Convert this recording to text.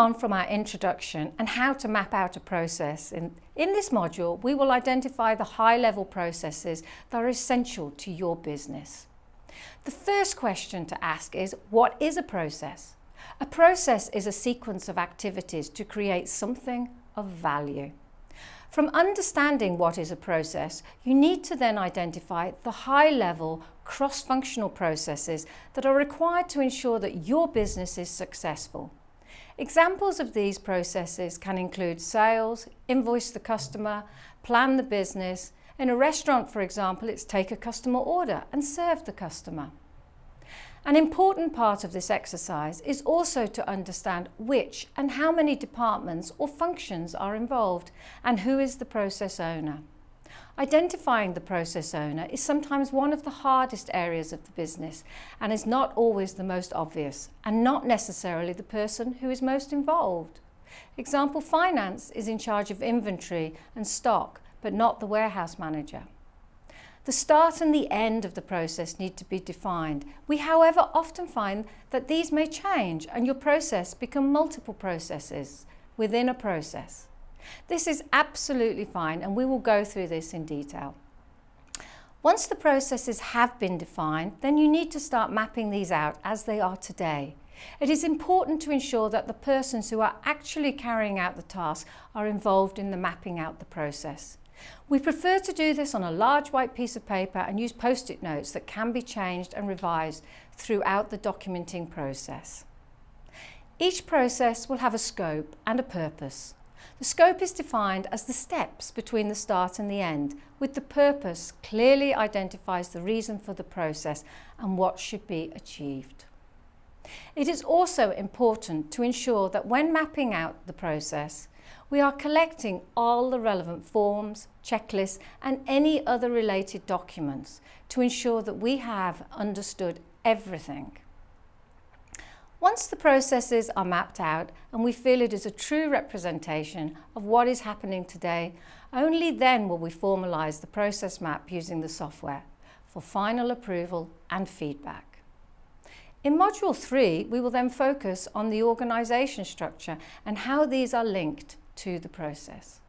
on from our introduction and how to map out a process, in this module we will identify the high-level processes that are essential to your business. The first question to ask is, what is a process? A process is a sequence of activities to create something of value. From understanding what is a process, you need to then identify the high-level cross-functional processes that are required to ensure that your business is successful. Examples of these processes can include sales, invoice the customer, plan the business. In a restaurant, for example, it's take a customer order and serve the customer. An important part of this exercise is also to understand which and how many departments or functions are involved and who is the process owner. Identifying the process owner is sometimes one of the hardest areas of the business and is not always the most obvious and not necessarily the person who is most involved. Example, finance is in charge of inventory and stock, but not the warehouse manager. The start and the end of the process need to be defined. We, however, often find that these may change and your process become multiple processes within a process. This is absolutely fine and we will go through this in detail. Once the processes have been defined, then you need to start mapping these out as they are today. It is important to ensure that the persons who are actually carrying out the task are involved in the mapping out the process. We prefer to do this on a large white piece of paper and use post-it notes that can be changed and revised throughout the documenting process. Each process will have a scope and a purpose. The scope is defined as the steps between the start and the end, with the purpose clearly identifies the reason for the process and what should be achieved. It is also important to ensure that when mapping out the process, we are collecting all the relevant forms, checklists and any other related documents to ensure that we have understood everything. Once the processes are mapped out and we feel it is a true representation of what is happening today, only then will we formalise the process map using the software for final approval and feedback. In Module 3, we will then focus on the organisation structure and how these are linked to the process.